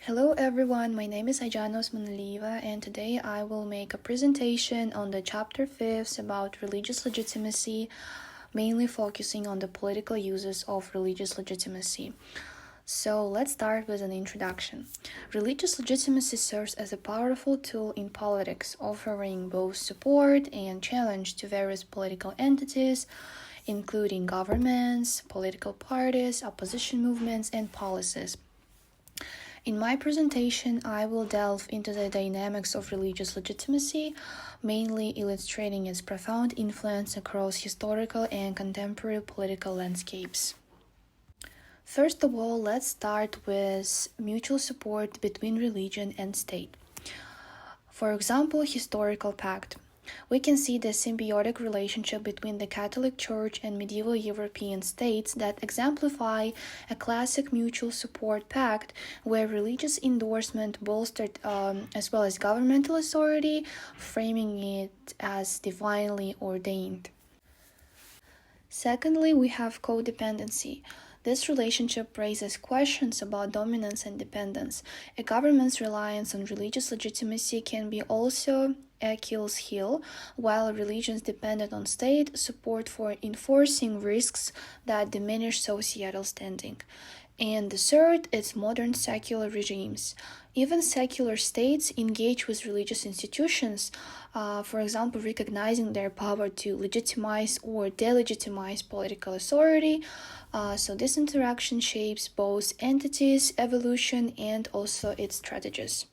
Hello everyone, my name is Aizhana Osmonalieva and today I will make a presentation on the chapter 5 about religious legitimacy, mainly focusing on the political uses of religious legitimacy. So let's start with an introduction. Religious legitimacy serves as a powerful tool in politics, offering both support and challenge to various political entities, including governments, political parties, opposition movements, and policies. In my presentation, I will delve into the dynamics of religious legitimacy, mainly illustrating its profound influence across historical and contemporary political landscapes. First of all, let's start with mutual support between religion and state. For example, historical pact. We can see the symbiotic relationship between the Catholic Church and medieval European states that exemplify a classic mutual support pact where religious endorsement bolstered as well as governmental authority, framing it as divinely ordained. Secondly, we have codependency. This relationship raises questions about dominance and dependence. A government's reliance on religious legitimacy can be also Achilles' heel, while religions dependent on state support for enforcing risks that diminish societal standing. And the third is modern secular regimes. Even secular states engage with religious institutions, for example, recognizing their power to legitimize or delegitimize political authority. So this interaction shapes both entities' evolution and also its strategies.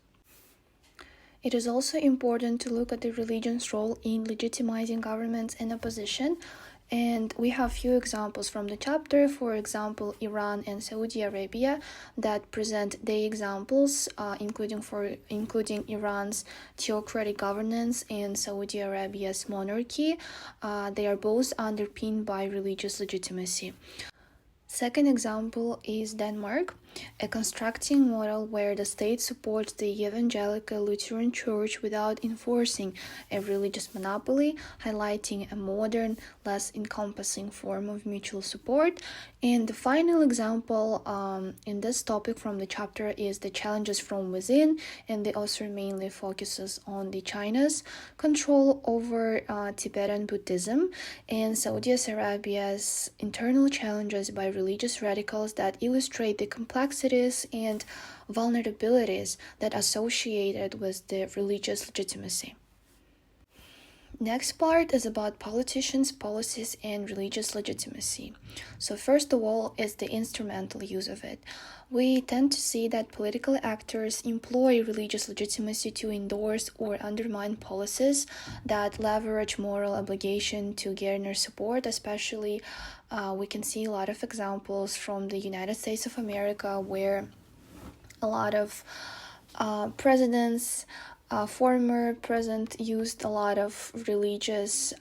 It is also important to look at the religion's role in legitimizing governments and opposition. And we have few examples from the chapter, for example, Iran and Saudi Arabia, that present the examples, including Iran's theocratic governance and Saudi Arabia's monarchy. They are both underpinned by religious legitimacy. Second example is Denmark, a constructing model where the state supports the evangelical Lutheran Church without enforcing a religious monopoly, highlighting a modern, less encompassing form of mutual support. And the final example in this topic from the chapter is the challenges from within, and the author mainly focuses on the China's control over Tibetan Buddhism and Saudi Arabia's internal challenges by religious radicals that illustrate the complexities and vulnerabilities that are associated with the religious legitimacy. Next part is about politicians, policies, and religious legitimacy. So first of all is the instrumental use of it. We tend to see that political actors employ religious legitimacy to endorse or undermine policies that leverage moral obligation to garner support, especially we can see a lot of examples from the United States of America where a lot of presidents former president used a lot of religious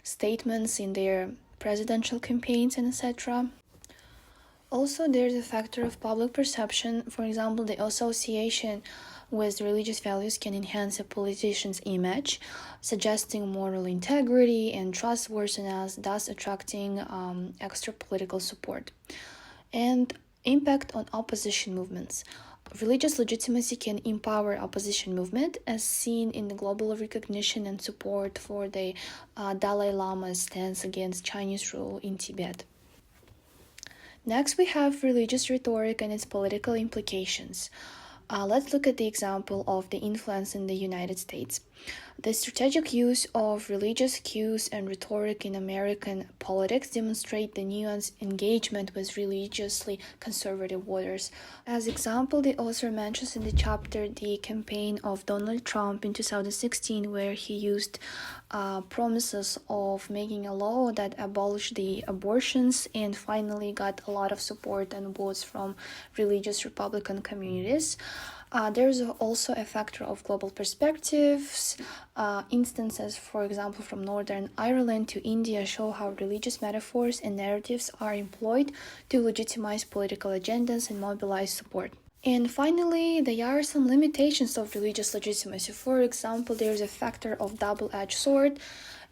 statements in their presidential campaigns and etc. Also, there's a factor of public perception. For example, the association with religious values can enhance a politician's image, suggesting moral integrity and trustworthiness, thus attracting extra political support. And impact on opposition movements. Religious legitimacy can empower opposition movement, as seen in the global recognition and support for the Dalai Lama's stance against Chinese rule in Tibet. Next, we have religious rhetoric and its political implications. Let's look at the example of the influence in the United States. The strategic use of religious cues and rhetoric in American politics demonstrate the nuanced engagement with religiously conservative voters. As example, the author mentions in the chapter the campaign of Donald Trump in 2016, where he used promises of making a law that abolished the abortions and finally got a lot of support and votes from religious Republican communities. There's also a factor of global perspectives. Instances, for example, from Northern Ireland to India show how religious metaphors and narratives are employed to legitimize political agendas and mobilize support. And finally, there are some limitations of religious legitimacy. For example, there's a factor of double-edged sword.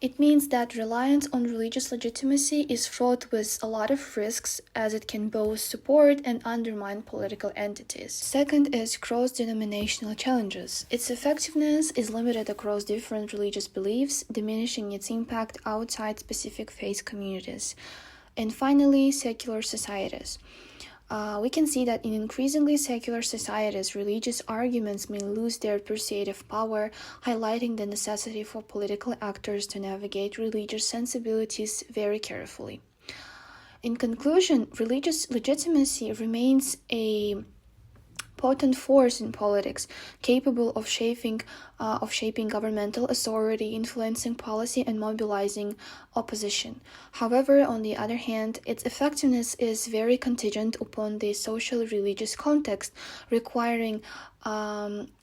It means that reliance on religious legitimacy is fraught with a lot of risks, as it can both support and undermine political entities. Second is cross-denominational challenges. Its effectiveness is limited across different religious beliefs, diminishing its impact outside specific faith communities. And finally, secular societies. We can see that in increasingly secular societies, religious arguments may lose their persuasive power, highlighting the necessity for political actors to navigate religious sensibilities very carefully. In conclusion, religious legitimacy remains a potent force in politics, capable of shaping governmental authority, influencing policy, and mobilizing opposition. However, on the other hand, its effectiveness is very contingent upon the social religious context, requiring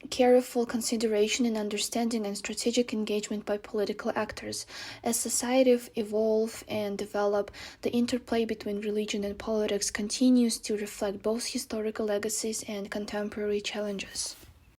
careful consideration and understanding and strategic engagement by political actors. As societies evolve and develop, the interplay between religion and politics continues to reflect both historical legacies and contemporary challenges.